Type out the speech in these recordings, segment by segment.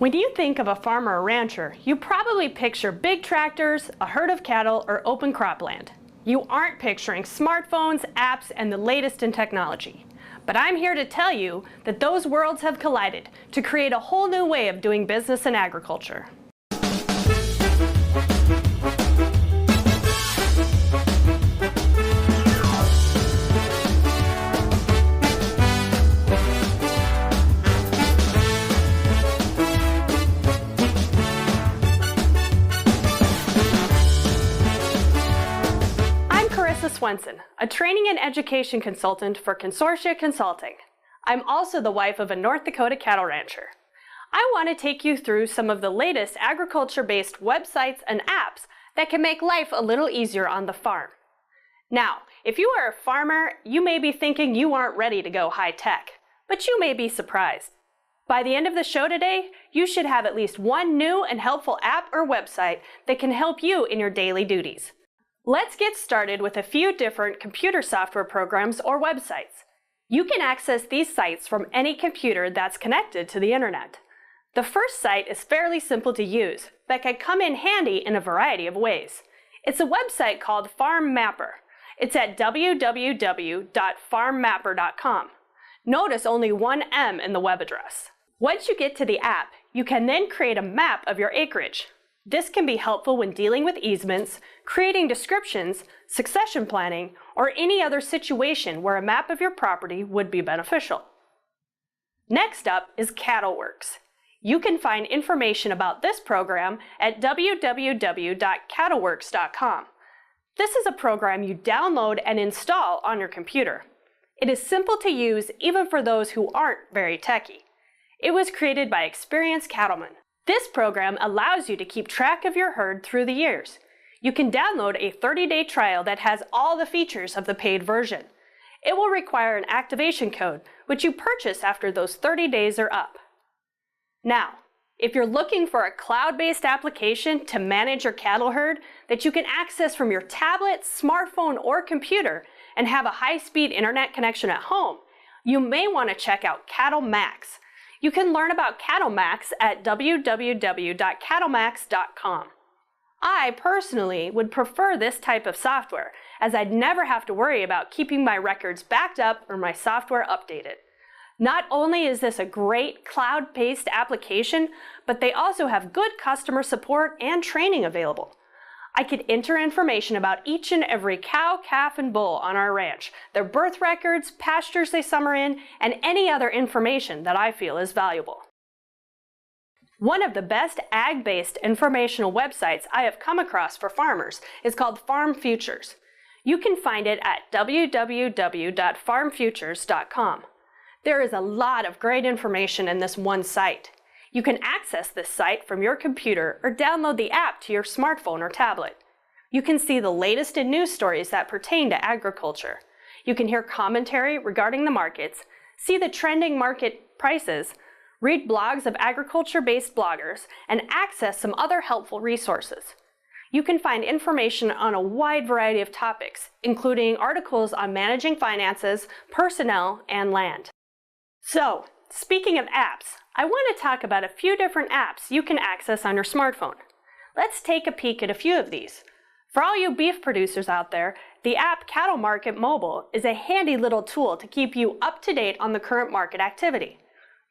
When you think of a farmer or rancher, you probably picture big tractors, a herd of cattle, or open cropland. You aren't picturing smartphones, apps, and the latest in technology. But I'm here to tell you that those worlds have collided to create a whole new way of doing business in agriculture. Swenson, a training and education consultant for Consortia Consulting. I'm also the wife of a North Dakota cattle rancher. I want to take you through some of the latest agriculture-based websites and apps that can make life a little easier on the farm. Now, if you are a farmer, you may be thinking you aren't ready to go high-tech, but you may be surprised. By the end of the show today, you should have at least one new and helpful app or website that can help you in your daily duties. Let's get started with a few different computer software programs or websites. You can access these sites from any computer that's connected to the internet. The first site is fairly simple to use, but can come in handy in a variety of ways. It's a website called FarmMapper. It's at www.farmmapper.com. Notice only one M in the web address. Once you get to the app, you can then create a map of your acreage. This can be helpful when dealing with easements, creating descriptions, succession planning, or any other situation where a map of your property would be beneficial. Next up is Cattleworks. You can find information about this program at www.cattleworks.com. This is a program you download and install on your computer. It is simple to use even for those who aren't very techy. It was created by experienced cattlemen. This program allows you to keep track of your herd through the years. You can download a 30-day trial that has all the features of the paid version. It will require an activation code, which you purchase after those 30 days are up. Now, if you're looking for a cloud-based application to manage your cattle herd that you can access from your tablet, smartphone, or computer and have a high-speed internet connection at home, you may want to check out CattleMax. You can learn about CattleMax at www.cattlemax.com. I personally would prefer this type of software, as I'd never have to worry about keeping my records backed up or my software updated. Not only is this a great cloud-based application, but they also have good customer support and training available. I could enter information about each and every cow, calf, and bull on our ranch, their birth records, pastures they summer in, and any other information that I feel is valuable. One of the best ag-based informational websites I have come across for farmers is called Farm Futures. You can find it at www.farmfutures.com. There is a lot of great information in this one site. You can access this site from your computer or download the app to your smartphone or tablet. You can see the latest in news stories that pertain to agriculture. You can hear commentary regarding the markets, see the trending market prices, read blogs of agriculture-based bloggers, and access some other helpful resources. You can find information on a wide variety of topics, including articles on managing finances, personnel, and land. So, speaking of apps, I want to talk about a few different apps you can access on your smartphone. Let's take a peek at a few of these. For all you beef producers out there, the app Cattle Market Mobile is a handy little tool to keep you up to date on the current market activity.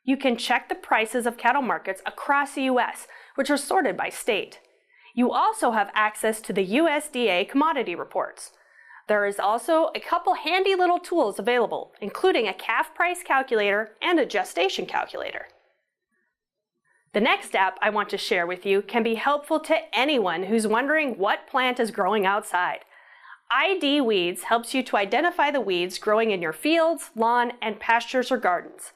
You can check the prices of cattle markets across the U.S., which are sorted by state. You also have access to the USDA commodity reports. There is also a couple handy little tools available, including a calf price calculator and a gestation calculator. The next app I want to share with you can be helpful to anyone who's wondering what plant is growing outside. ID Weeds helps you to identify the weeds growing in your fields, lawn, and pastures or gardens.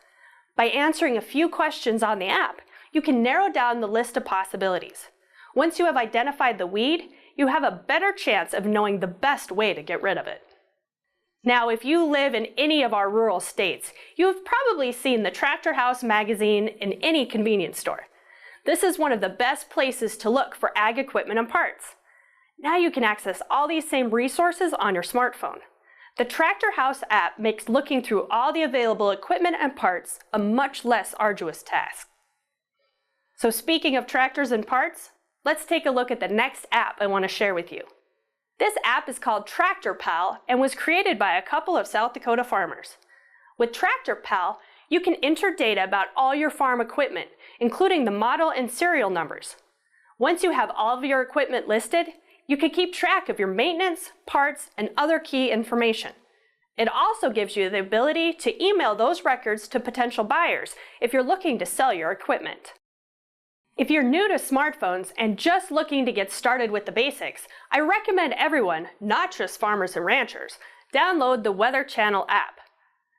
By answering a few questions on the app, you can narrow down the list of possibilities. Once you have identified the weed, you have a better chance of knowing the best way to get rid of it. Now, if you live in any of our rural states, you have probably seen the Tractor House magazine in any convenience store. This is one of the best places to look for ag equipment and parts. Now you can access all these same resources on your smartphone. The Tractor House app makes looking through all the available equipment and parts a much less arduous task. So speaking of tractors and parts, let's take a look at the next app I want to share with you. This app is called Tractor Pal and was created by a couple of South Dakota farmers. With Tractor Pal, you can enter data about all your farm equipment, including the model and serial numbers. Once you have all of your equipment listed, you can keep track of your maintenance, parts, and other key information. It also gives you the ability to email those records to potential buyers if you're looking to sell your equipment. If you're new to smartphones and just looking to get started with the basics, I recommend everyone, not just farmers and ranchers, download the Weather Channel app.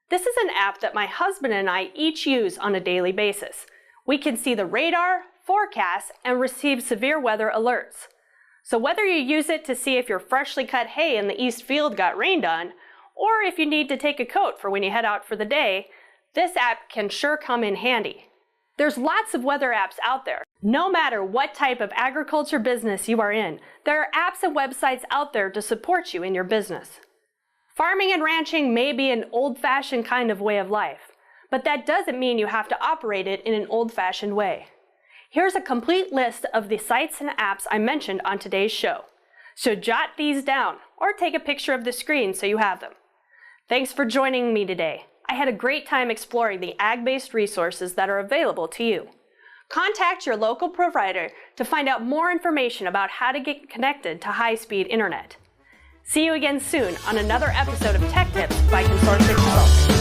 This is an app that my husband and I each use on a daily basis. We can see the radar, forecasts, and receive severe weather alerts. So whether you use it to see if your freshly cut hay in the east field got rained on, or if you need to take a coat for when you head out for the day, this app can sure come in handy. There's lots of weather apps out there. No matter what type of agriculture business you are in, there are apps and websites out there to support you in your business. Farming and ranching may be an old-fashioned kind of way of life, but that doesn't mean you have to operate it in an old-fashioned way. Here's a complete list of the sites and apps I mentioned on today's show. So jot these down or take a picture of the screen so you have them. Thanks for joining me today. I had a great time exploring the ag-based resources that are available to you. Contact your local provider to find out more information about how to get connected to high-speed internet. See you again soon on another episode of Tech Tips by Consortium Consulting.